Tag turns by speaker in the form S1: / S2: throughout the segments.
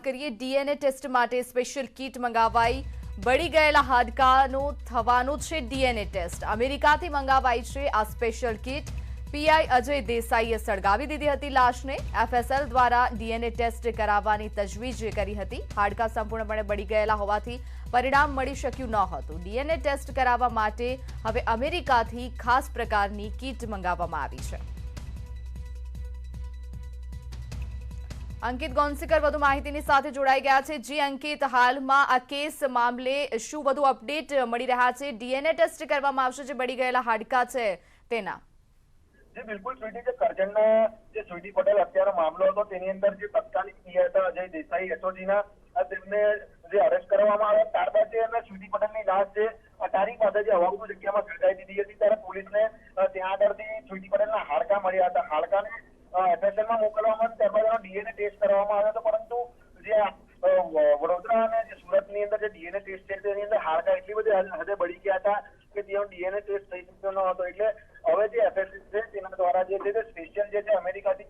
S1: કરીએ DNA test માટે special kit મંગાવાઈ। બળી ગયેલા હાડકાનો થવાનો છે ડીએનએ ટેસ્ટ। અમેરિકાથી મંગાવાઈ છે આ સ્પેશિયલ કીટ। પીઆઈ અજય દેસાઈએ સળગાવી દીધી હતી લાશને। એફએસએલ દ્વારા ડીએનએ ટેસ્ટ કરાવવાની તજવીજ કરી હતી। હાડકા સંપૂર્ણપણે બળી ગયેલા હોવાથી પરિણામ મળી શક્યું ન હતું। ડીએનએ ટેસ્ટ કરાવવા માટે હવે અમેરિકાથી ખાસ પ્રકારની કીટ મંગાવવામાં આવી છે। અંકિત ગોંસીકર વધુ માહિતીની સાથે જોડાઈ ગયા છે। જી અંકિત, હાલમાં આ કેસ મામલે શું વધુ અપડેટ મળી રહ્યા છે? ડીએનએ ટેસ્ટ કરવામાં આવશે જે બળી ગયેલા હાડકા છે તેના?
S2: જી બિલકુલ સ્વીટી, જે કરજણના જે સ્વીટી પટેલ હત્યાનો મામલો હતો તેની અંદર જે તત્કાલીન પીઆઈ હતા અજય દેસાઈ એસઓજીના તેમને જે અરેસ્ટ કરવામાં આવ્યા, ત્યારબાદ જે એમને સ્વીટી પટેલની લાશ જે અટારી પાસે જે હવાપુર જગ્યામાં સળગાવી દીધી હતી ત્યારે પોલીસને ત્યાં આગળથી સ્વીટી પટેલના હાડકા મળ્યા હતા। હાડકાને એફએસએલમાં મોકલવામાં ત્યારબાદ એનો ડીએનએ ટેસ્ટ કરવામાં આવ્યો હતો, પરંતુ જે વડોદરા અને જે સુરતની અંદર જે ડીએનએ ટેસ્ટ છે તેની અંદર હાડકા એટલી બધી હદે બળી ગયા હતા કે તેનો ડીએનએ ટેસ્ટ થઈ શક્યો ન હતો। એટલે હવે જે એફએસએલ છે તેના દ્વારા જે છે તે સ્પેશિયલ જે છે અમેરિકાથી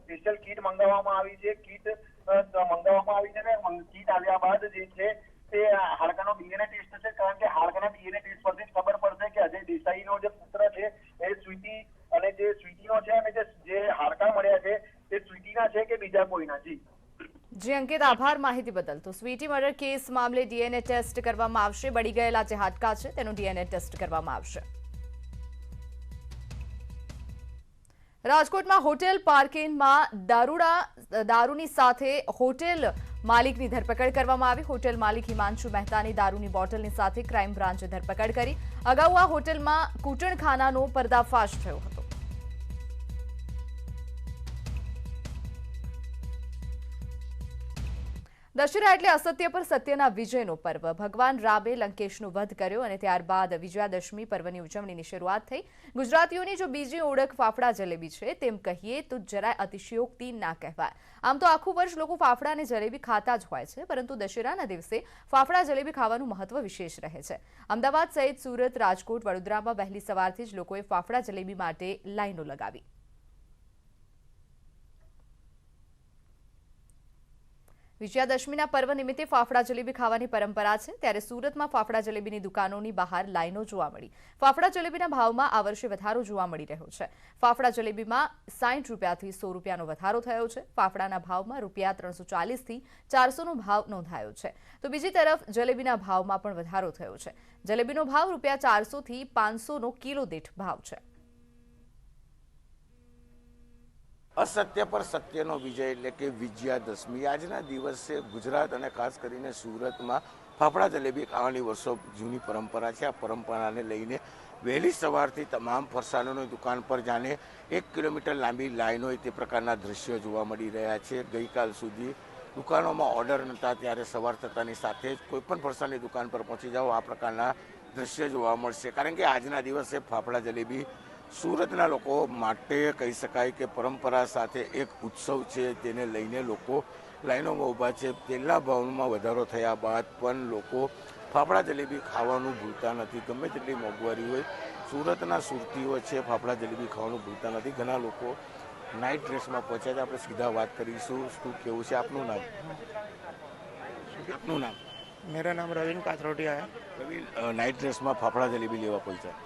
S2: સ્પેશિયલ કીટ મંગાવવામાં આવી છે। કીટ મંગાવવામાં આવી છે ને કીટ આવ્યા બાદ જે છે તે હાડકાનો ડીએનએ ટેસ્ટ થશે, કારણ કે હાડકાના ડીએનએ ટેસ્ટ પરથી ખબર પડશે કે અજય દેસાઈનો જે પુત્ર છે એ સ્વીટી અને જે સ્વીટીનો છે અને જે હાડકા મળ્યા છે તે સ્વીટીના છે કે બીજા કોઈના।
S1: જી અંકિત, આભાર માહિતી બદલ। તો સ્વીટી મર્ડર કેસ મામલે ડીએનએ ટેસ્ટ કરવામાં આવશે। બળી ગયેલા જે હાડકા છે તેનું ડીએનએ ટેસ્ટ કરવામાં આવશે। રાજકોટમાં હોટેલ પાર્કિંગમાં દારૂની સાથે હોટેલ માલિકની ધરપકડ કરવામાં આવી। હોટેલ માલિક હિમાંશુ મહેતાની દારૂની બોટલની સાથે ક્રાઇમ બ્રાન્ચે ધરપકડ કરી। અગાઉ આ હોટેલમાં કૂટણખાનાનો પર્દાફાશ થયો હતો। દશેરા એટલે અસત્ય પર સત્યના વિજયનો પર્વ। ભગવાન રામે લંકેશનો વધ કર્યો અને ત્યારબાદ વિજયાદશમી પર્વની ઉજવણીની શરૂઆત થઈ। ગુજરાતીઓની જો બીજી ઓળખ ફાફડા જલેબી છે તેમ કહીએ તો જરાય અતિશયોક્તિ ના કહેવાય। આમ તો આખું વર્ષ લોકો ફાફડા અને જલેબી ખાતા જ હોય છે, પરંતુ દશેરાના દિવસે ફાફડા જલેબી ખાવાનું મહત્વ વિશેષ રહે છે। અમદાવાદ સહિત સુરત, રાજકોટ, વડોદરામાં વહેલી સવારથી જ લોકોએ ફાફડા જલેબી માટે લાઈનો લગાવી। વિજયાદશમીના પર્વ નિમિત્તે ફાફડા જલેબી ખાવાની પરંપરા છે, ત્યારે સુરતમાં ફાફડા જલેબીની દુકાનોની બહાર લાઈનો જોવા મળી। ફાફડા જલેબીના ભાવમાં આ વર્ષે વધારો જોવા મળી રહ્યો છે। ફાફડા જલેબીમાં 60 રૂપિયાથી 100 રૂપિયાનો વધારો થયો છે। ફાફડાના ભાવમાં રૂપિયા 340થી 400નો ભાવ નોંધાયો છે, તો બીજી તરફ જલેબીના ભાવમાં પણ વધારો થયો છે। જલેબીનો ભાવ રૂપિયા 400થી 500નો કિલો દીઠ ભાવ છે।
S3: असत्य पर सत्यનો વિજય એટલે કે વિજયાદશમી। આજના દિવસે ગુજરાત અને ખાસ કરીને સુરતમાં ફાફડા જલેબી ખાવાની વર્ષો જૂની પરંપરા છે। આ પરંપરાને લઈને વહેલી સવારથી તમામ ફરસાણોની દુકાન પર જાણે 1 કિલોમીટર લાંબી લાઈન હોય તે પ્રકારના દ્રશ્યો જોવા મળી રહ્યા છે। ગઈકાલ સુધી દુકાનોમાં ઓર્ડર નહોતા, ત્યારે સવાર થતાની સાથે જ કોઈપણ ફરસાણની દુકાન પર પહોંચી જાઓ આ પ્રકારના દ્રશ્યો જોવા મળશે, કારણ કે આજના દિવસે ફાફડા જલેબી સુરતના લોકો માટે કહી શકાય કે પરંપરા સાથે એક ઉત્સવ છે, તેને લઈને લોકો લાઈનોમાં ઊભા છે। તેલના ભાવમાં વધારો થયા બાદ પણ લોકો ફાફડા જલેબી ખાવાનું ભૂલતા નથી। ગમે તેટલી મોંઘવારી હોય, સુરતના સુરતીઓ છે ફાફડા જલેબી ખાવાનું ભૂલતા નથી। ઘણા લોકો નાઇટ ડ્રેસમાં પહોંચ્યા છે। આપણે સીધા વાત કરીશું, શું કેવું છે? આપનું નામ? આપનું નામ?
S4: मेरा नाम रवीन काथरोटिया है।
S3: રવિ, નાઇટ ડ્રેસમાં ફાફડા જલેબી લેવા પહોંચ્યા?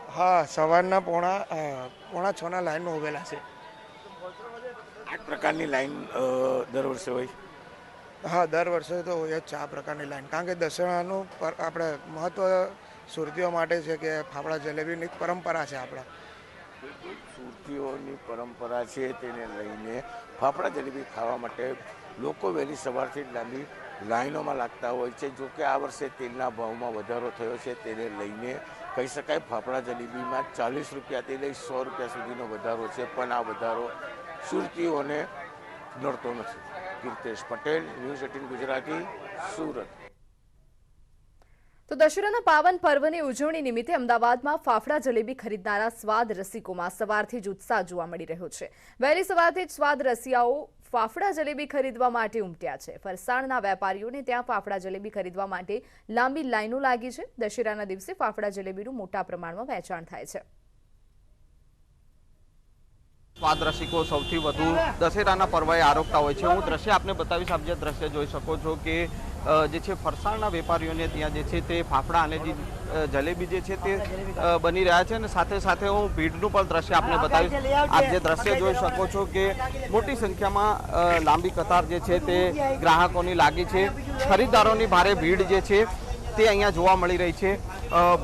S4: हाँ, સવારના પોણા 6ના લાઈનમાં ઉભેલા છે।
S3: આ પ્રકારની લાઈન દર વર્ષે હોય?
S4: હા, દર વર્ષે તો હોય જ છે આ પ્રકારની લાઈન, કારણ કે દશેરાનું આપણે મહત્ત્વ સુરતીઓ માટે છે કે ફાફડા જલેબીની પરંપરા છે આપણા।
S3: સુરતીઓની પરંપરા છે, તેને લઈને ફાફડા જલેબી ખાવા માટે લોકો વહેલી સવારથી જ લાંબી લાઈનોમાં લાગતા હોય છે। જો કે આ વર્ષે તેલના ભાવમાં વધારો થયો છે, તેને લઈને કહી શકાય ફાફડા જલેબીમાં 40 રૂપિયાથી લઈ 100 રૂપિયા સુધીનો વધારો છે, પણ આ વધારો સુરતીઓને નડતો નથી। કીર્તેશ પટેલ, ન્યૂઝ 18 ગુજરાતી, સુરત।
S1: તો દશેરાના પાવન પર્વની ઉજવણી નિમિત્તે અમદાવાદમાં ફાફડા જલેબી ખરીદનારા સ્વાદ રસિકોમાં સવારથી જ ઉત્સાહ જોવા મળી રહ્યો છે। વહેલી સવારથી જ સ્વાદ રસિયાઓ ફાફડા જલેબી ખરીદવા માટે ઉમટ્યા છે। ફરસાણના વેપારીઓને ત્યાં ફાફડા જલેબી ખરીદવા માટે લાંબી લાઈનો લાગી છે। દશેરાના દિવસે ફાફડા જલેબીનું મોટા પ્રમાણમાં વેચાણ થાય છે।
S5: સ્વાદ રસિકો સૌથી વધુ દશેરાના પર્વએ આરોગતા હોય છે. હું દ્રશ્ય આપને બતાવીશ. આપ જે દ્રશ્ય જોઈ શકો છો કે જે છે ફરસાણના વેપારીઓને ત્યાં જે છે તે ફાફડા અને જે જલેબી જે છે તે બની રહ્યા છે અને સાથે સાથે હું ભીડનું પણ દ્રશ્ય આપને બતાવીશ. આપ જે દ્રશ્ય જોઈ શકો છો કે મોટી સંખ્યામાં લાંબી કતાર જે છે તે ગ્રાહકોની લાગી છે. ખરીદદારોની ભારે ભીડ જે છે તે અહીંયા જોવા મળી રહી છે.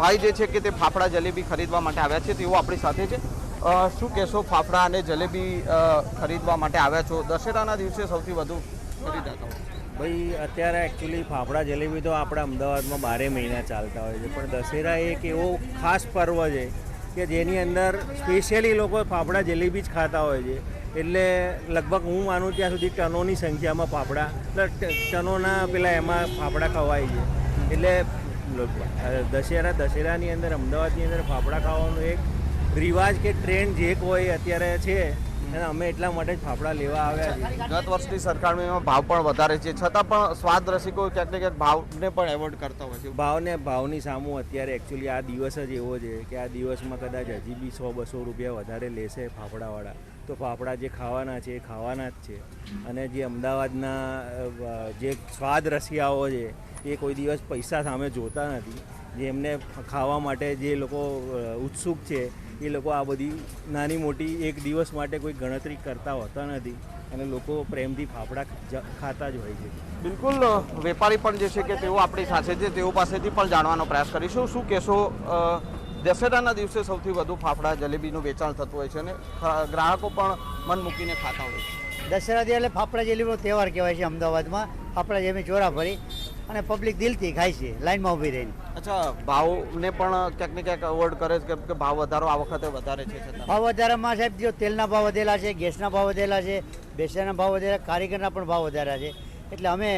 S5: ભાઈ જે છે કે તે ફાફડા જલેબી ખરીદવા માટે આવ્યા છે તેઓ આપણી સાથે છે. શું કહેશો, ફાફડા અને જલેબી ખરીદવા માટે આવ્યા છો, દશેરાના દિવસે સૌથી વધુ ખરીદાતા હોય?
S6: ભાઈ અત્યારે એકચ્યુઅલી ફાફડા જલેબી તો આપણા અમદાવાદમાં 12 મહિના ચાલતા હોય છે, પણ દશેરા એક એવો ખાસ પર્વ છે કે જેની અંદર સ્પેશિયલી લોકો ફાફડા જલેબી જ ખાતા હોય છે. એટલે લગભગ હું માનું ત્યાં સુધી ટનોની સંખ્યામાં ફાફડા ટનોના પેલા એમાં ફાફડા ખવાય છે. એટલે દશેરાની અંદર અમદાવાદની અંદર ફાફડા ખાવાનું એક રિવાજ કે ટ્રેન્ડ જે કોઈ અત્યારે છે અને અમે એટલા માટે જ ફાફડા લેવા આવ્યા છીએ.
S5: ગત વર્ષની સરખામણીમાં ભાવ પણ વધારે છે, છતાં પણ સ્વાદ રસિકો ક્યાંક ને ક્યાંક ભાવને પણ એવોર્ડ કરતા હોય છે.
S6: ભાવની સામું અત્યારે એકચ્યુઅલી આ દિવસ જ એવો છે કે આ દિવસમાં કદાચ હજી બી 100-200 રૂપિયા વધારે લેશે ફાફડાવાળા, તો ફાફડા જે ખાવાના છે એ ખાવાના જ છે. અને જે અમદાવાદના જે સ્વાદ રસિયાઓ છે એ કોઈ દિવસ પૈસા સામે જોતા નથી. જે એમને ખાવા માટે જે લોકો ઉત્સુક છે એ લોકો આ બધી નાની મોટી એક દિવસ માટે કોઈ ગણતરી કરતા હોતા નથી અને લોકો પ્રેમથી ફાફડા ખાતા જ હોય છે.
S5: બિલકુલ, વેપારી પણ જે છે કે તેઓ આપણી સાથે છે, તેઓ પાસેથી પણ જાણવાનો પ્રયાસ કરીશું. શું કહેશો, દશેરાના દિવસે સૌથી વધુ ફાફડા જલેબીનું વેચાણ થતું હોય છે અને ગ્રાહકો પણ મન મૂકીને ખાતા હોય છે?
S7: દશેરાથી એટલે ફાફડા જલેબીનો તહેવાર કહેવાય છે અમદાવાદમાં. ફાફડા જલેબી ચોરા ભરી અને પબ્લિક દિલથી ખાય છે લાઈનમાં ઊભી રહીને.
S5: અચ્છા, ભાવને પણ ક્યાંક ને ક્યાંક અવોર્ડ કરે છે કે ભાવ વધારો આ વખતે વધારે છે?
S7: ભાવ વધારામાં સાહેબ જો તેલના ભાવ વધેલા છે, ગેસના ભાવ વધેલા છે, બેસનના ભાવ વધેલા, કારીગરના પણ ભાવ વધાર્યા છે. એટલે અમે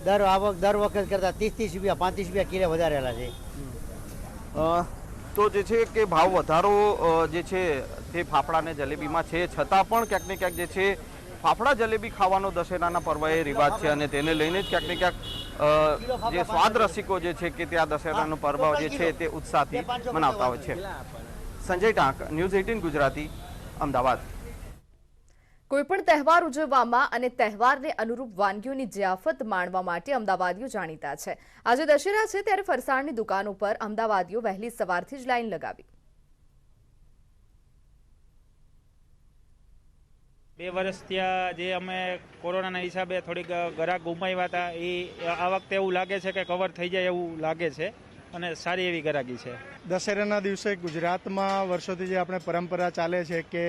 S7: દર વખત કરતાં 30-30 રૂપિયા 35 રૂપિયા કિલો વધારેલા છે.
S5: તો જે છે કે ભાવ વધારો જે છે તે ફાફડા અને જલેબીમાં છે, છતાં પણ ક્યાંક ને ક્યાંક જે છે ફાફડા જલેબી ખાવાનો દશેરાના પર્વએ રિવાજ છે અને તેને લઈને જ ક્યાંક ને ક્યાંક જે સ્વાદ રસિકો જે છે કે ત્યાં દશેરાનો પર્વ જે છે તે ઉત્સાહથી મનાવતા હોય છે. સંજય ટાંક, ન્યૂઝ 18 ગુજરાતી, અમદાવાદ.
S1: કોઈપણ તહેવાર ઉજવવામાં અને તહેવારને અનુરૂપ વાનગીઓની જિયાફત માણવા માટે અમદાવાદીઓ જાણીતા છે. આજે દશેરા છે ત્યારે ફરસાણની દુકાનો પર અમદાવાદીઓ વહેલી સવારથી જ લાઈન લગાવી.
S8: 2 વર્ષ ત્યાં જે અમે કોરોનાના હિસાબે થોડીક ગ્રાહક ગુમાવ્યા હતા એ આ વખતે એવું લાગે છે કે કવર થઈ જાય એવું લાગે છે અને સારી એવી ગ્રાહકી છે.
S9: દશેરાના દિવસે ગુજરાતમાં વર્ષોથી જે આપણે પરંપરા ચાલે છે કે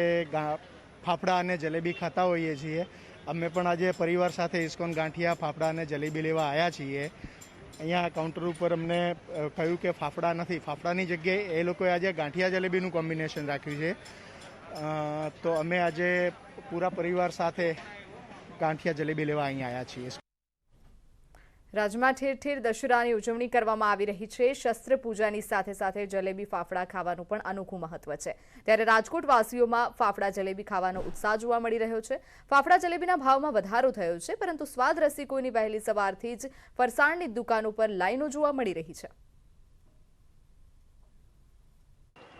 S9: ફાફડા અને જલેબી ખાતા હોઈએ છીએ. અમે પણ આજે પરિવાર સાથે ઇસ્કોન ગાંઠિયા ફાફડા અને જલેબી લેવા આવ્યા છીએ. અહીંયા કાઉન્ટર ઉપર અમને કહ્યું કે ફાફડા નથી, ફાફડાની જગ્યાએ એ લોકોએ આજે ગાંઠિયા જલેબીનું કોમ્બિનેશન રાખ્યું છે. તો અમે આજે પૂરા પરિવાર સાથે ગાંઠિયા જલેબી લેવા અહીંયા આવ્યા છીએ.
S1: રાજ્યમાં ઠેર ઠેર દશેરાની ઉજવણી કરવામાં આવી રહી છે. શસ્ત્ર પૂજાની સાથે સાથે જલેબી ફાફડા ખાવાનું પણ અનોખું મહત્વ છે. ત્યારે રાજકોટ વાસીઓમાં ફાફડા જલેબી ખાવાનો ઉત્સાહ જોવા મળી રહ્યો છે. ફાફડા જલેબીના ભાવમાં વધારો થયો છે, પરંતુ સ્વાદ રસિકોની વહેલી સવારથી જ ફરસાણની દુકાનો પર લાઈનો જોવા મળી રહી છે.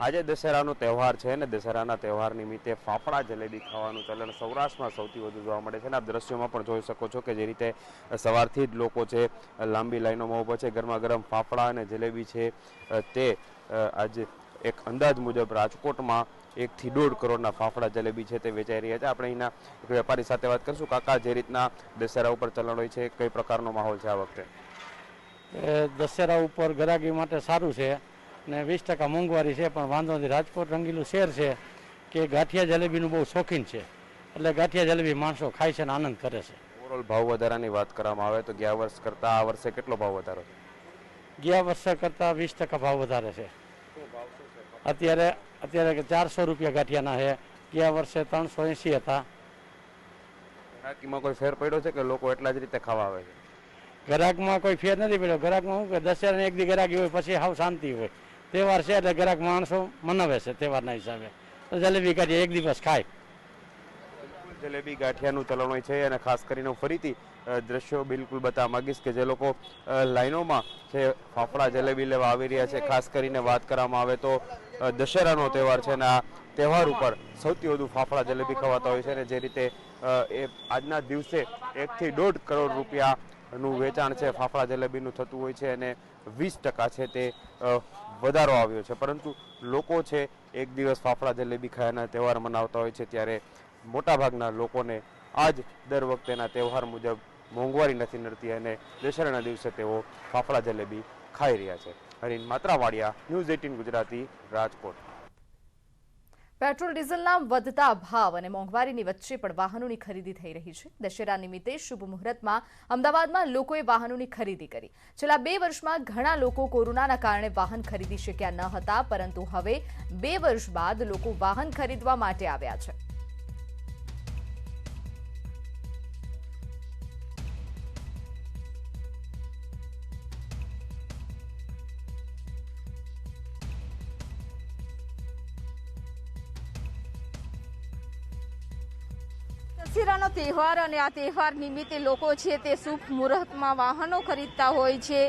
S10: આજે દશેરાનો તહેવાર છે અને દશેરાના તહેવાર નિમિત્તે ફાફડા જલેબી ખાવાનું ચલણ સૌરાષ્ટ્રમાં સૌથી વધુ જોવા મળે છે અને આપ દ્રશ્યોમાં પણ જોઈ શકો છો કે જે રીતે સવારથી જ લોકો છે લાંબી લાઈનોમાં ઊભા છે. ગરમા ગરમ ફાફડા અને જલેબી છે તે આજે એક અંદાજ મુજબ રાજકોટમાં 1 થી 1.5 કરોડના ફાફડા જલેબી છે તે વેચાઈ રહ્યા છે. આપણે અહીંના એક વેપારી સાથે વાત કરીશું. કાકા, જે રીતના દશેરા ઉપર ચલણ હોય છે, કઈ પ્રકારનો માહોલ છે આ વખતે?
S11: દશેરા ઉપર ગ્રાહકી માટે સારું છે ને 20% મોંઘવારી છે, પણ વાંધો નથી. રાજકોટ રંગીલું શહેર છે કે ગાંઠિયા જલેબીનું બહુ શોખીન છે, એટલે ગાંઠિયા જલેબી માણસો ખાય છે અને આનંદ કરે છે.
S10: ઓવરઓલ ભાવ વધારાની વાત કરવામાં આવે તો ગયા વર્ષ કરતાં આ વર્ષે કેટલો ભાવ વધારો છે?
S11: ગયા વર્ષે કરતાં 20% ભાવ વધારે છે. અત્યારે 400 રૂપિયા ગાંઠિયાના છે, ગયા વર્ષે 380 હતા.
S10: ગ્રાહકીમાં કોઈ ફેર પડ્યો છે કે લોકો એટલા જ રીતે ખાવા આવે છે?
S11: ગ્રાહકમાં કોઈ ફેર નથી પડ્યો. ગ્રાહકમાં શું કે દશેરાની એક દી ગ્રાહકી હોય પછી હાવ શાંતિ હોય. તહેવાર છે એટલે ગ્રાહક માણસો મનાવે છે તહેવારના હિસાબે, તો જલેબી કાઢીએ એક દિવસ ખાય.
S10: જલેબી ગાંઠિયાનું ચલણ હોય છે અને ખાસ કરીને હું ફરીથી દ્રશ્યો બિલકુલ બતાવવા માંગીશ કે જે લોકો લાઈનોમાં છે ફાફડા જલેબી લેવા આવી રહ્યા છે. ખાસ કરીને વાત કરવામાં આવે તો દશેરાનો તહેવાર છે અને આ તહેવાર ઉપર સૌથી વધુ ફાફડા જલેબી ખવાતા હોય છે અને જે રીતે એ આજના દિવસે 1 થી 1.5 કરોડ રૂપિયાનું વેચાણ છે ફાફડા જલેબીનું થતું હોય છે અને 20% છે તે વધારો આવ્યો છે. પરંતુ લોકો છે એક દિવસ ફાફડા જલેબી ખાવાના તહેવાર મનાવતા હોય છે ત્યારે મોટાભાગના લોકોને આજ દર વખતેના તહેવાર મુજબ મોંઘવારી નથી નડતી અને દશેરાના દિવસે તેઓ ફાફડા જલેબી ખાઈ રહ્યા છે. હરીન માત્રાવાડિયા, ન્યૂઝ 18 ગુજરાતી, રાજકોટ.
S1: પેટ્રોલ ડીઝલના વધતા ભાવ અને મોંઘવારીની વચ્ચે પણ વાહનોની ખરીદી થઈ રહી છે. દશેરા નિમિત્તે શુભ મુહૂર્તમાં અમદાવાદમાં લોકોએ વાહનોની ખરીદી કરી. છેલ્લા 2 વર્ષમાં ઘણા લોકો કોરોનાના કારણે વાહન ખરીદી શક્યા ન હતા, પરંતુ હવે 2 વર્ષ બાદ લોકો વાહન ખરીદવા માટે આવ્યા છે.
S12: દશેરાનો તહેવાર અને આ તહેવાર નિમિત્તે લોકો છે તે શુભ મુહૂર્તમાં વાહનો ખરીદતા હોય છે,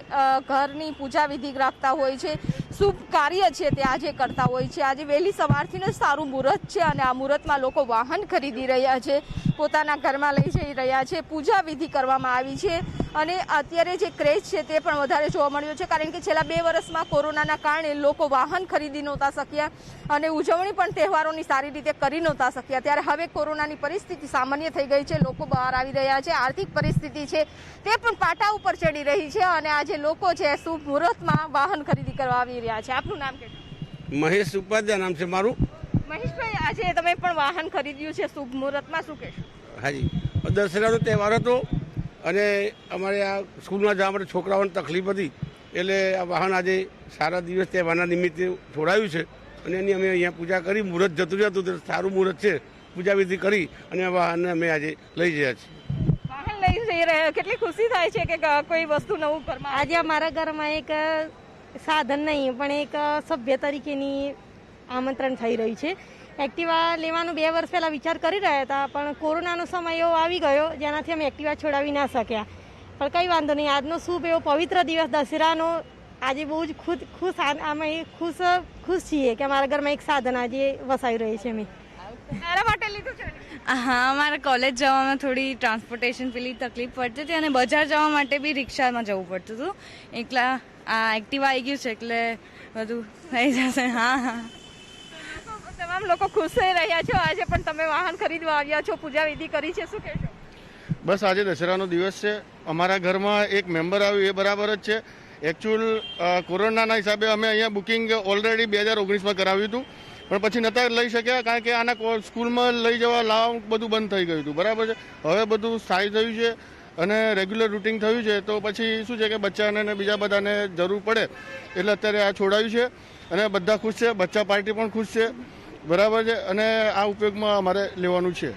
S12: ઘરની પૂજા વિધિ રાખતા હોય છે, શુભ કાર્ય છે તે આજે કરતા હોય છે. આજે વહેલી સવારથી જ સારું મુહૂર્ત છે અને આ મુહૂર્તમાં લોકો વાહન ખરીદી રહ્યા છે, પોતાના ઘરમાં લઈ જઈ રહ્યા છે, પૂજા વિધિ કરવામાં આવી છે અને અત્યારે જે ક્રેઝ છે તે પણ વધારે જોવા મળ્યો છે કારણ કે છેલ્લા 2 વર્ષમાં કોરોનાના કારણે લોકો વાહન ખરીદી નહોતા શક્યા અને ઉજવણી પણ તહેવારોની સારી રીતે કરી નહોતા શક્યા. ત્યારે હવે કોરોનાની પરિસ્થિતિ સામાન્ય થઈ ગઈ છે, લોકો બહાર આવી રહ્યા છે, આર્થિક પરિસ્થિતિ છે તે પણ પાટા ઉપર ચડી રહી છે અને આજે લોકો છે શુભ મુહૂર્તમાં વાહન ખરીદી કરવા આવી રહ્યા છે. આપનું નામ કહેજો.
S13: મહેશ ઉપાધ્યાય નામ છે મારું.
S12: મહેશભાઈ, આજે તમે પણ વાહન ખરીદ્યું છે શુભ મુહૂર્તમાં, શું કહેશો?
S13: હાજી, દશેરાનો તહેવાર હતો અને અમારે આ સ્કૂલમાં જવા માટે છોકરાઓને તકલીફ હતી એટલે આ વાહન આજે સારા દિવસ તહેવારના નિમિત્તે છોડાયું છે અને એની અમે અહીંયા પૂજા કરી. મુહૂર્ત જતું રહેતું, સારું મુહૂર્ત છે, પૂજા વિધિ કરી અને વાહનને અમે આજે લઈ ગયા છીએ.
S12: વાહન લઈ જઈ રહ્યા, કેટલી ખુશી થાય છે કે કોઈ વસ્તુ નવું ઘરમાં.
S14: આજે અમારા ઘરમાં એક સાધન નહીં પણ એક સભ્ય તરીકેની આમંત્રણ થઈ રહ્યું છે. એક્ટિવા લેવાનું 2 વર્ષ પહેલાં વિચાર કરી રહ્યા હતા પણ કોરોનાનો સમય એવો આવી ગયો જેનાથી અમે એક્ટિવા છોડાવી ના શક્યા. પણ કંઈ વાંધો નહીં, આજનો શુભ એવો પવિત્ર દિવસ દશેરાનો આજે બહુ જ અમે ખુશ છીએ કે અમારા ઘરમાં એક સાધન આજે વસાવી રહી છે. અમે
S12: મારા માટે લીધું છે?
S15: હા, અમારે કોલેજ જવામાં થોડી ટ્રાન્સપોર્ટેશન પેલી તકલીફ પડતી હતી અને બજાર જવા માટે બી રિક્ષામાં જવું પડતું હતું. એકલા આ એક્ટિવા આવી ગયું છે એટલે બધું થઈ જશે. હા હા,
S12: તમામ લોકો ખુશ થઈ રહ્યા છો. આજે પણ તમે વાહન ખરીદવા આવ્યા છો, પૂજા વિધિ કરી છે, શું કહેશો?
S16: બસ આજે દશેરાનો દિવસ છે. અમારા ઘરમાં એક મેમ્બર આવ્યું એ બરાબર જ છે. એકચ્યુઅલ કોરોનાના હિસાબે અમે અહીંયા બુકિંગ ઓલરેડી 2019માં કરાવ્યું હતું પણ પછી નહોતા લઈ શક્યા કારણ કે આના સ્કૂલમાં લઈ જવા લાવવા બધું બંધ થઈ ગયું હતું. બરાબર છે, હવે બધું સ્થાયી થયું છે અને રેગ્યુલર રૂટિંગ થયું છે તો પછી શું છે કે બચ્ચાને અને બીજા બધાને જરૂર પડે એટલે અત્યારે આ છોડાયું છે અને બધા ખુશ છે, બચ્ચા પાર્ટી પણ ખુશ છે. બરાબર છે અને આ ઉપયોગમાં અમારે લેવાનું છે.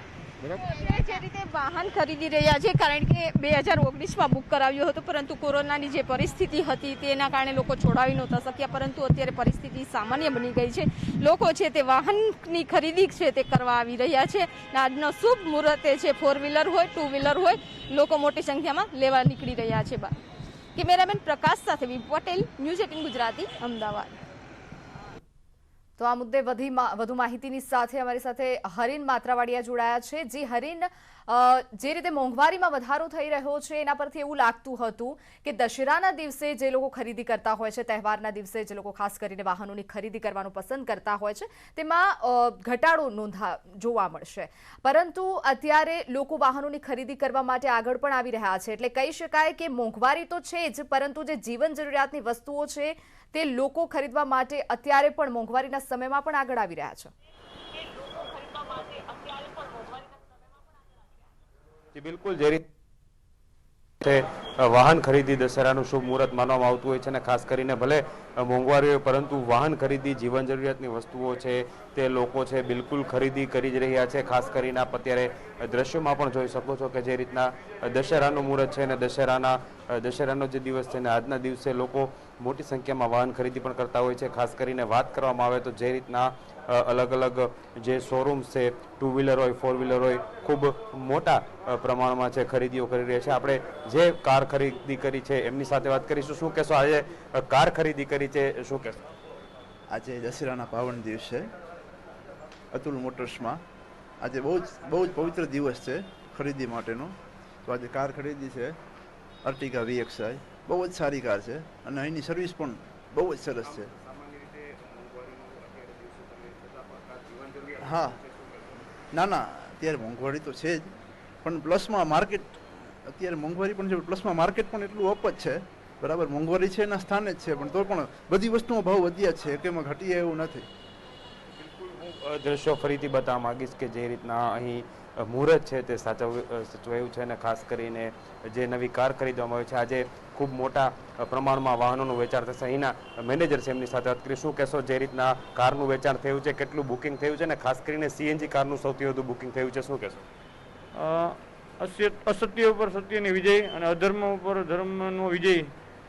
S12: જે રીતે વાહન ખરીદી રહ્યા છે કારણ કે 2019માં બુક કરાવ્યું હતું પરંતુ કોરોનાની જે પરિસ્થિતિ હતી તેના કારણે લોકો છોડાવી નહોતા શક્યા પરંતુ અત્યારે પરિસ્થિતિ સામાન્ય બની ગઈ છે. લોકો છે તે વાહનની ખરીદી છે તે કરવા આવી રહ્યા છે. આજનો શુભ મુહૂર્તે છે 4 વ્હીલર હોય 2 વ્હીલર હોય લોકો મોટી સંખ્યામાં લેવા નીકળી રહ્યા છે. કેમેરામેન પ્રકાશ સાથે વિપુ પટેલ, ન્યૂઝ 18 ગુજરાતી, અમદાવાદ.
S1: તો આ મુદ્દે વધુ માહિતીની સાથે અમારી સાથે હરીન માત્રાવાડિયા જોડાયા છે. જી હરીન, જે રીતે મોંઘવારીમાં વધારો થઈ રહ્યો છે એના પરથી એવું લાગતું હતું કે દશેરાના દિવસે જે લોકો ખરીદી કરતા હોય છે, તહેવારના દિવસે જે લોકો ખાસ કરીને વાહનોની ખરીદી કરવાનું પસંદ કરતા હોય છે તેમાં ઘટાડો જોવા મળશે, પરંતુ અત્યારે લોકો વાહનોની ખરીદી કરવા માટે આગળ પણ આવી રહ્યા છે. એટલે કહી શકાય કે મોંઘવારી તો છે જ પરંતુ જે જીવન જરૂરિયાતની વસ્તુઓ છે તે લોકો ખરીદવા માટે અત્યારે પણ મોંઘવારીના સમયમાં પણ આગળ આવી રહ્યા છે.
S10: બિલકુલ, જે રીતે વાહન ખરીદી દશેરાનું શુભ મુહૂર્ત માનવામાં આવતું હોય છે અને ખાસ કરીને ભલે મોંઘવારી હોય, પરંતુ વાહન ખરીદી, જીવન જરૂરિયાતની વસ્તુઓ છે તે લોકો છે બિલકુલ ખરીદી કરી જ રહ્યા છે. ખાસ કરીને આપ અત્યારે દ્રશ્યોમાં પણ જોઈ શકો છો કે જે રીતના દશેરાનું મુહૂર્ત છે અને દશેરાનો જે દિવસ છે ને આજના દિવસે લોકો મોટી સંખ્યામાં વાહન ખરીદી પણ કરતા હોય છે. ખાસ કરીને વાત કરવામાં આવે તો જે રીતના અલગ અલગ જે શોરૂમ્સ છે, 2 વ્હીલર હોય, 4 વ્હીલર હોય, ખૂબ મોટા પ્રમાણમાં છે ખરીદીઓ કરી રહ્યા છે. આપણે જે કાર ખરીદી કરી છે એમની સાથે વાત કરીશું. શું કહેશો, આજે કાર ખરીદી કરી છે, શું કહેશો?
S17: આજે દશેરાના પાવન દિવસે અતુલ મોટર્સમાં આજે બહુ જ પવિત્ર દિવસ છે ખરીદી માટેનો. તો આજે કાર ખરીદી છે અર્ટિગા VXI. બહુ જ સારી કાર છે અને અહીંની સર્વિસ પણ બહુ જ સરસ છે. હા, ના, અત્યારે મોંઘવારી તો છે જ, પણ પ્લસમાં માર્કેટ અત્યારે મોંઘવારી પણ છે, પ્લસમાં માર્કેટ પણ એટલું અપ જ છે. બરાબર, મોંઘવારી છે એના સ્થાને જ છે, પણ તો પણ બધી વસ્તુમાં ભાવ વધ્યા છે, કે એમાં ઘટી એવું નથી.
S10: દ્રશ્યો ફરીથી બતાવવા માંગીશ કે જે રીતના અહીં મુહૂર્ત છે તે સચવાયું છે અને ખાસ કરીને જે નવી કાર ખરીદવામાં આવી છે, આજે ખૂબ મોટા પ્રમાણમાં વાહનોનું વેચાણ થશે. અહીંના મેનેજર છે, એમની સાથે વાત કરી. શું કહેશો, જે રીતના કારનું વેચાણ થયું છે, કેટલું બુકિંગ થયું છે અને ખાસ કરીને CNG કારનું સૌથી વધુ બુકિંગ થયું છે, શું કહેશો?
S18: અસત્ય ઉપર સત્યની વિજય અને અધર્મ ઉપર ધર્મનો વિજય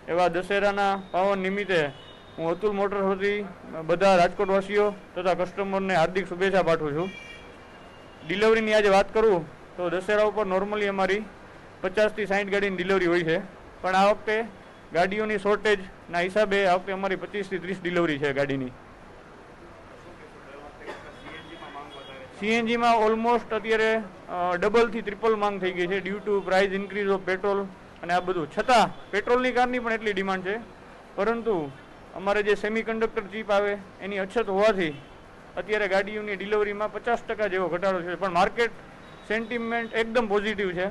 S18: એવા દશેરાના પાવન નિમિત્તે હું અતુલ મોટર્સ વતી બધા રાજકોટવાસીઓ તથા કસ્ટમરને હાર્દિક શુભેચ્છા પાઠવું છું. ડિલિવરીની આજે વાત કરું તો દશેરા ઉપર નોર્મલી અમારી 50 થી 60 ગાડીની ડિલિવરી હોય છે, પણ આ વખતે ગાડીઓની શોર્ટેજના હિસાબે આ વખતે અમારી 25 થી 30 ડિલિવરી છે ગાડીની. CNGમાં ઓલમોસ્ટ અત્યારે ડબલથી ટ્રિપલ માંગ થઈ ગઈ છે due to price increase of petrol અને આ બધું. છતાં પેટ્રોલની કારની પણ એટલી ડિમાન્ડ છે, પરંતુ અમારે જે સેમિકન્ડક્ટર ચીપ આવે એની અછત હોવાથી અત્યારે ગાડીઓની ડિલિવરીમાં 50% જેવો ઘટાડો છે. પણ માર્કેટ સેન્ટિમેન્ટ એકદમ પોઝિટિવ છે.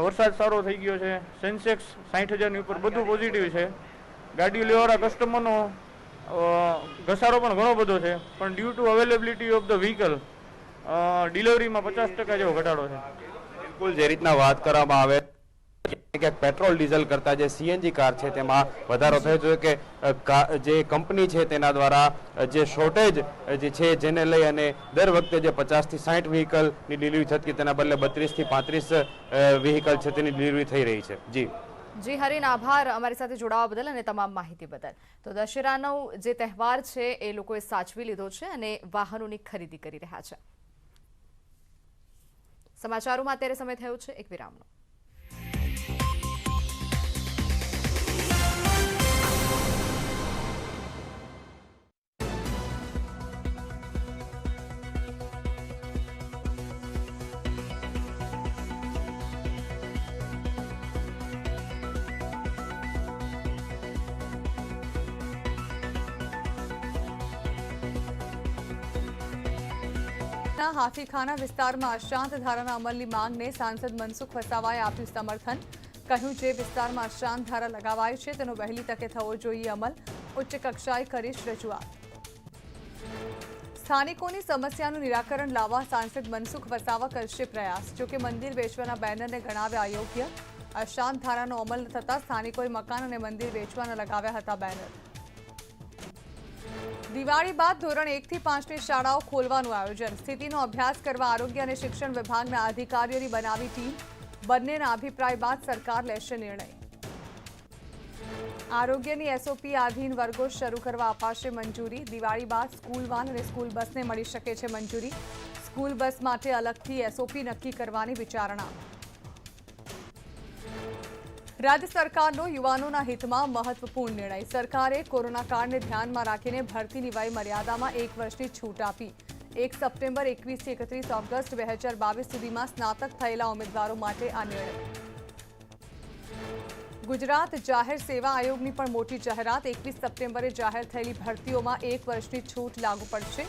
S18: વરસાદ સારો થઈ ગયો છે, સેન્સેક્સ 60,000ની ઉપર, બધું પોઝિટિવ છે. ગાડીઓ લેવાવાળા કસ્ટમરનો ઘસારો પણ ઘણો બધો છે, પણ due to availability of the vehicle ડિલિવરીમાં 50% જેવો ઘટાડો છે.
S10: બિલકુલ, જે રીતના વાત કરવામાં આવે કે પેટ્રોલ ડીઝલ કરતા જે CNG કાર છે તેમાં વધારો થયો છે કે જે કંપની છે તેના દ્વારા જે શોર્ટેજ જે છે જેને લઈ અને દર વખતે જે 50 થી 60 વ્હીકલની ડિલિવરી થતી તેના બદલે 32 થી 35 વ્હીકલ છે તેની ડિલિવરી થઈ રહી છે.
S1: જી હરીન, આભાર અમારી સાથે જોડાવા બદલ અને તમામ માહિતી બદલ. તો દશેરાનો જે તહેવાર છે એ લોકોએ સાચવી લીધો છે અને વાહનોની ખરીદી કરી રહ્યા છે. સમાચારોમાં અત્યારે સમય થયો છે એક વિરામનો. હાથીખાના વિસ્તારમાં અશાંત ધારાના અમલની માંગને સાંસદ મનસુખ વસાવાએ આપ્યું સમર્થન. કહ્યું જે વિસ્તારમાં અશાંત ધારા લગાવાય છે તેનો વહેલી તકે થવો જોઈએ અમલ. ઉચ્ચ કક્ષાએ કરીશ રજૂઆત. સ્થાનિકોની સમસ્યાનું નિરાકરણ લાવવા સાંસદ મનસુખ વસાવા કરશે પ્રયાસ. જોકે મંદિર વેચવાના બેનરને ગણાવ્યા અયોગ્ય. અશાંત ધારાનો અમલ થતા સ્થાનિકોએ મકાન અને મંદિર વેચવાના લગાવ્યા હતા બેનર. દિવાળી બાદ ધોરણ 1 થી 5ની શાળાઓ ખોલવાનું આયોજન. સ્થિતિનો અભ્યાસ કરવા આરોગ્ય અને શિક્ષણ વિભાગના અધિકારીઓની બનાવી ટીમ. બંનેના અભિપ્રાય બાદ સરકાર લેશે નિર્ણય. આરોગ્યની SOP આધીન વર્ગો શરૂ કરવા અપાશે મંજૂરી. દિવાળી બાદ સ્કૂલ વાન અને સ્કૂલ બસને મળી શકે છે મંજૂરી. સ્કૂલ બસ માટે અલગથી SOP નક્કી કરવાની વિચારણા. રાજ્ય સરકારનો યુવાનોના હિતમાં મહત્વપૂર્ણ નિર્ણય. સરકારે કોરોના કાળને ધ્યાનમાં રાખીને ભરતીની વય મર્યાદામાં 1 વર્ષની છૂટ આપી. 1 સપ્ટેમ્બર 21 થી 31 ઓગસ્ટ 2022 સુધીમાં સ્નાતક થયેલા ઉમેદવારો માટે આ નિર્ણય. ગુજરાત જાહેર સેવા આયોગની પણ મોટી જાહેરાત. 21 સપ્ટેમ્બરે જાહેર થયેલી ભરતીઓમાં 1 વર્ષની છૂટ લાગુ પડશે.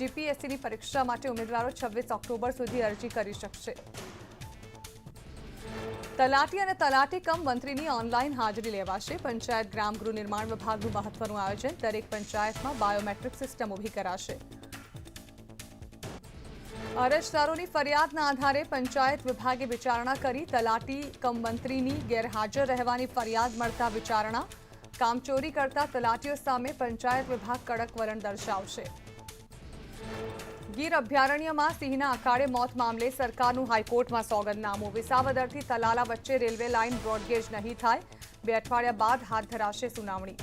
S1: GPSCની પરીક્ષા માટે ઉમેદવારો 26 ઓક્ટોબર સુધી અરજી કરી શકશે. તલાટી અને તલાટી કમ મંત્રીની ઓનલાઈન હાજરી લેવાશે. પંચાયત ગ્રામ ગૃહ નિર્માણ વિભાગનું મહત્વનું આયોજન. દરેક પંચાયતમાં બાયોમેટ્રિક સિસ્ટમ ઊભી કરાશે. અરજદારોની ફરિયાદના આધારે પંચાયત વિભાગે વિચારણા કરી. તલાટી કમ મંત્રીની ગેરહાજર રહેવાની ફરિયાદ મળતા વિચારણા.
S19: કામચોરી કરતા તલાટીઓ સામે પંચાયત વિભાગ કડક વલણ દર્શાવશે. ગીર અભયારણ્યમાં સિંહના અખાડે મોત મામલે સરકારનું હાઈકોર્ટમાં સોગંદનામું. વિસાવદરથી તલાલા વચ્ચે રેલવે લાઇન બ્રોડગેજ નહીં થાય. 2 અઠવાડિયા બાદ હાથ ધરાશે સુનાવણી.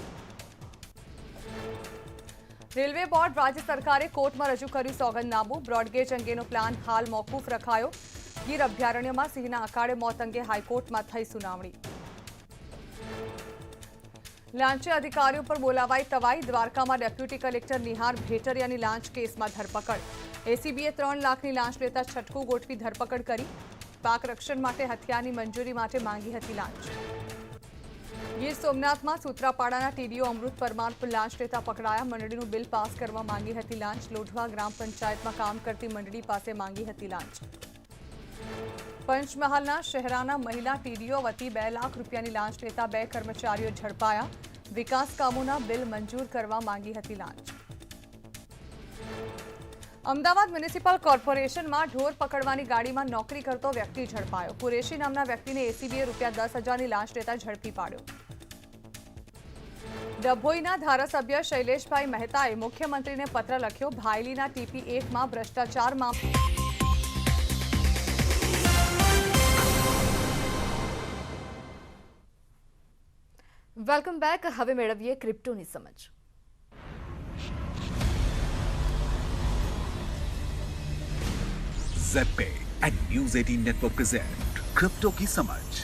S19: રેલવે બોર્ડ રાજ્ય સરકારે કોર્ટમાં રજૂ કર્યું સોગંદનામું. બ્રોડગેજ અંગેનો પ્લાન હાલ મોકૂફ રખાયો. ગીર અભયારણ્યમાં સિંહના અખાડે મોત અંગે હાઈકોર્ટમાં થઈ સુનાવણી. લાંચે અધિકારીઓ પર બોલાવાઈ તવાઈ. દ્વારકામાં ડેપ્યુટી કલેક્ટર નિહાર ભેટરિયાની લાંચ કેસમાં ધરપકડ. એસીબીએ 3 લાખની લાંચ લેતા છટકું ગોઠવી ધરપકડ કરી. પાક રક્ષણ માટે હથિયારની મંજૂરી માટે માંગી હતી લાંચ. ગીર સોમનાથમાં સૂત્રાપાડાના ટીડીઓ અમૃત પરમાર પર લાંચ લેતા પકડાયા. મંડળીનું બિલ પાસ કરવા માંગી હતી લાંચ. લોઢવા ગ્રામ પંચાયતમાં કામ કરતી મંડળી પાસે માંગી હતી લાંચ. પંચમહાલના શહેરાના મહિલા ટીડીઓ વતી 2 લાખ રૂપિયાની લાંચ લેતા 2 કર્મચારીઓ ઝડપાયા. વિકાસ કામોના બિલ મંજૂર કરવા માંગી હતી લાંચ. અમદાવાદ મ્યુનિસિપલ કોર્પોરેશનમાં ઢોર પકડવાની ગાડીમાં નોકરી કરતો વ્યક્તિ ઝડપાયો. કુરેશી નામના વ્યક્તિને એસીબીએ ₹10,000ની લાંચ લેતા ઝડપી પાડ્યો. ડભોઈના ધારાસભ્ય શૈલેષભાઈ મહેતાએ મુખ્યમંત્રીને પત્ર લખ્યો. ભાયલીના TP1માં ભ્રષ્ટાચાર મામલે
S1: વેલકમ બેક. હવે મેળવીએ ક્રિપ્ટોની સમજ.
S20: ZPay and News 18 Network present crypto કી સમજ.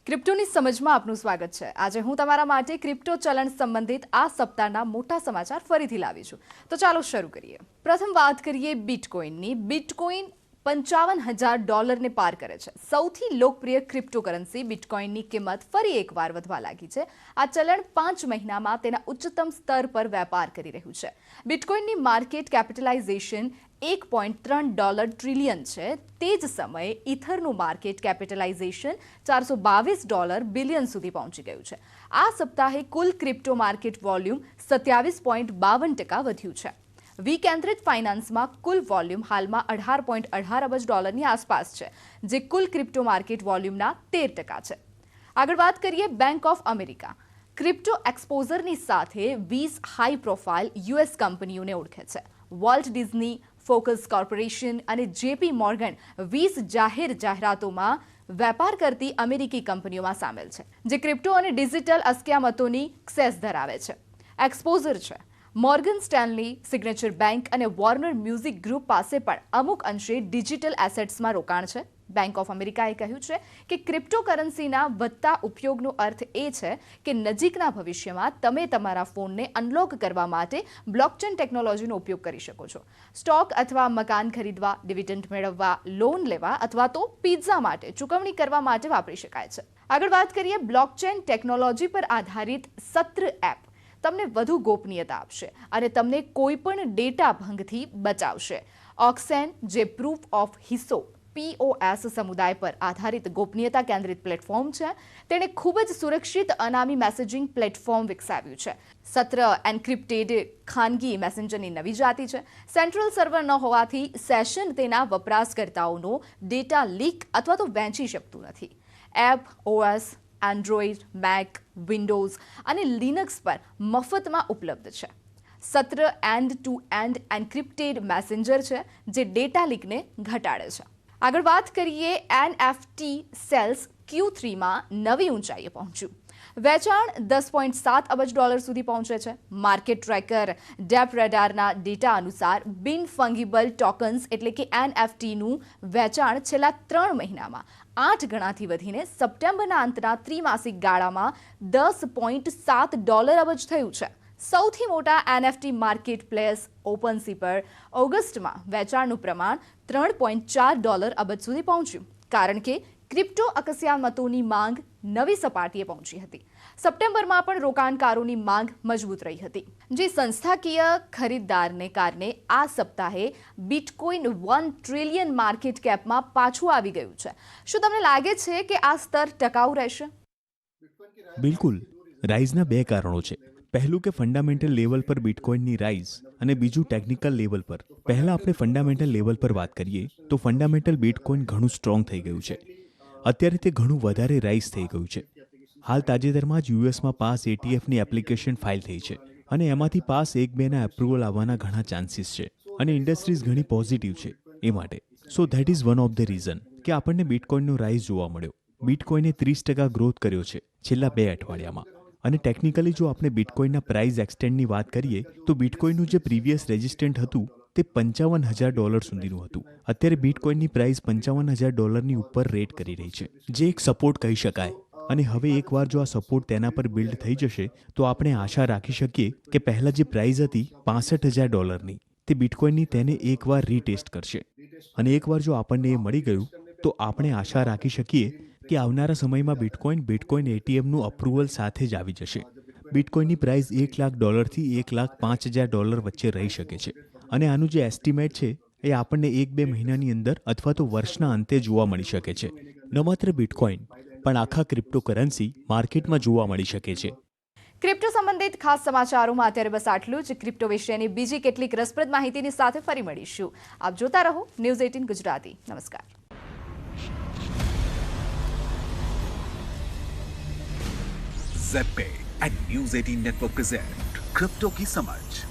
S1: ક્રિપ્ટોની સમજમાં આપનું સ્વાગત છે. આજે હું તમારા માટે ક્રિપ્ટો ચલણ સંબંધિત આ સપ્તાહના મોટા સમાચાર ફરીથી લાવી છું. તો ચાલો શરૂ કરીએ. પ્રથમ વાત કરીએ બિટકોઇનની. બિટકોઇન $55,000 પાર કરે છે. સૌથી લોકપ્રિય ક્રિપ્ટોકરન્સી બિટકોઇનની કિંમત ફરી એકવાર વધવા લાગી છે. આ ચલણ 5 મહિનામાં તેના ઉચ્ચતમ સ્તર પર વેપાર કરી રહ્યું છે. બિટકોઇનની માર્કેટ કેપિટલાઇઝેશન $1.3 ટ્રિલિયન છે. તે જ સમયે ઇથરનું માર્કેટ કેપિટલાઇઝેશન $422 બિલિયન સુધી પહોંચી ગયું છે. આ સપ્તાહે કુલ ક્રિપ્ટો માર્કેટ વોલ્યુમ 27.52% વધ્યું છે. વિકેન્દ્રિત ફાઇનાન્સમાં કુલ વોલ્યુમ હાલમાં $18.18 અબજની આસપાસ છે, જે કુલ ક્રિપ્ટો માર્કેટ વોલ્યુમના 13% છે. આગળ વાત કરીએ બેંક ઓફ અમેરિકા. ક્રિપ્ટો એક્સપોઝરની સાથે 20 હાઈ પ્રોફાઇલ US કંપનીઓને ઓળખે છે. વોલ્ટ ડિઝની, ફોકસ કોર્પોરેશન અને JP મોર્ગન 20 જાહેરાતોમાં વેપાર કરતી અમેરિકી કંપનીઓમાં સામેલ છે, જે ક્રિપ્ટો અને ડિજિટલ અસ્કયામતોની એક્સેસ ધરાવે છે. એક્સપોઝર છે. મોર્ગન સ્ટેનલી, સિગ્નેચર બેંક અને વોર્નર મ્યુઝિક ગ્રુપ પાસે પણ અમુક અંશે ડિજિટલ એસેટ્સમાં રોકાણ છે. બેંક ઓફ અમેરિકાએ કહ્યું છે કે ક્રિપ્ટોકરન્સીના વધતા ઉપયોગનો અર્થ એ છે કે નજીકના ભવિષ્યમાં તમે તમારા ફોનને અનલોક કરવા માટે બ્લોકચેન ટેકનોલોજીનો ઉપયોગ કરી શકો છો. સ્ટોક અથવા મકાન ખરીદવા, ડિવિડન્ડ મેળવવા, લોન લેવા અથવા તો પિઝા માટે ચૂકવણી કરવા માટે વાપરી શકાય છે. આગળ વાત કરીએ બ્લોકચેન ટેકનોલોજી પર આધારિત સત્ર એપ તમને વધુ ગોપનીયતા આપશે અને તમને કોઈપણ ડેટા ભંગથી બચાવશે. ઓક્સેન, જે પ્રૂફ ઓફ હિસ્સો POS સમુદાય પર આધારિત ગોપનીયતા કેન્દ્રિત પ્લેટફોર્મ છે, તેણે ખૂબ જ સુરક્ષિત અનામી મેસેજિંગ પ્લેટફોર્મ વિકસાવ્યું છે. સત્ર એન્ક્રિપ્ટેડ ખાનગી મેસેન્જરની નવી જાતિ છે. સેન્ટ્રલ સર્વર ન હોવાથી સેશન તેના વપરાશકર્તાઓનો ડેટા લીક અથવા તો વહેંચી શકતું નથી. App OS Android, Mac, Windows અને લિનક્સ પર મફતમાં ઉપલબ્ધ છે. સત્ર end to end encrypted messenger છે, જે ડેટા લીકને ઘટાડે છે. આગળ વાત કરીએ NFT સેલ્સ Q3માં નવી ઊંચાઈએ પહોંચ્યું. વેચાણ $10.7 અબજ સુધી પહોંચે છે. માર્કેટ ટ્રેકર ડેપરેડારના ડેટા અનુસાર બિન ફંગિબલ ટોકન્સ એટલે કે NFTનું વેચાણ છેલ્લા 3 મહિનામાં 8 ગણાથી વધીને સપ્ટેમ્બરના અંતના ત્રિમાસિક ગાળામાં $10.7 અબજ થયું છે. સૌથી મોટા NFT માર્કેટ પ્લેસ ઓપનસી પર ઓગસ્ટમાં વેચાણનું પ્રમાણ $3.4 અબજ સુધી પહોંચ્યું, કારણ કે ક્રિપ્ટો અસ્કયામતોની માંગ નવી સપાટીએ પહોંચી હતી. સપ્ટેમ્બરમાં પણ રોકાણકારોની માંગ મજબૂત રહી હતી, જે સંસ્થાકીય ખરીદદારને કારણે આ સપ્તાહે બિટકોઇન $1 ટ્રિલિયન માર્કેટ કેપમાં પાછું આવી ગયું છે. શું તમને લાગે છે કે આ સ્તર ટકાઉ રહેશે?
S21: બિલકુલ. રાઇઝના 2 કારણો છે. પહેલું કે ફંડામેન્ટલ લેવલ પર બિટકોઇનની રાઇઝ અને બીજું ટેકનિકલ લેવલ પર. પહેલા આપણે ફંડામેન્ટલ લેવલ પર વાત કરીએ તો ફંડામેન્ટલ બિટકોઇન ઘણું સ્ટ્રોંગ થઈ ગયું છે. અત્યારે તે ઘણું વધારે રાઇઝ થઈ ગયું છે. હાલ તાજેતરમાં જ યુએસમાં પાસ એટીએફની એપ્લિકેશન ફાઇલ થઈ છે અને એમાંથી પાસ 1-2ના એપ્રુવલ આવવાના ઘણા ચાન્સીસ છે અને ઇન્ડસ્ટ્રીઝ ઘણી પોઝિટિવ છે એ માટે. So that is one of the reason કે આપણને બિટકોઇનનો રાઇઝ જોવા મળ્યો. બિટકોઇને 30% ગ્રોથ કર્યો છે છેલ્લા 2 અઠવાડિયામાં. અને ટેકનિકલી જો આપણે બિટકોઇનના પ્રાઇસ એક્સટેન્ડની વાત કરીએ તો બિટકોઇનનું જે પ્રીવિયસ રેઝિસ્ટન્ટ હતું તે $55,000 સુધીનું હતું. અત્યારે બિટકોઇનની પ્રાઇસ $55,000 ઉપર રેટ કરી રહી છે, જે એક સપોર્ટ કહી શકાય. અને હવે એકવાર જો આ સપોર્ટ તેના પર બિલ્ડ થઈ જશે તો આપણે આશા રાખી શકીએ કે પહેલાં જે પ્રાઇસ હતી $65,000ની તે બિટકોઇનની તેને એકવાર રીટેસ્ટ કરશે. અને એકવાર જો આપણને એ મળી ગયું તો આપણે આશા રાખી શકીએ કે આવનારા સમયમાં બિટકોઇન એટીએમનું અપ્રુવલ સાથે જ આવી જશે. બિટકોઇનની પ્રાઇસ $1,00,000 થી $1,05,000 વચ્ચે રહી શકે છે. અને આનું જે એસ્ટિમેટ છે એ આપણને 1-2 મહિનાની અંદર અથવા તો વર્ષના અંતે જોવા મળી શકે છે. ન માત્ર બિટકોઇન પણ આખા ક્રિપ્ટોકરન્સી માર્કેટમાં જોવા મળી શકે છે.
S1: ક્રિપ્ટો સંબંધિત ખાસ સમાચારોમાં અત્યારે બસ આટલું જ. ક્રિપ્ટો વિશેની બીજી કેટલીક રસપ્રદ માહિતીની સાથે ફરી મળીશું. આપ જોતા રહો ન્યૂઝ 18 ગુજરાતી. નમસ્કાર.
S20: ज़ेड पे and news 18 network present crypto की समझ.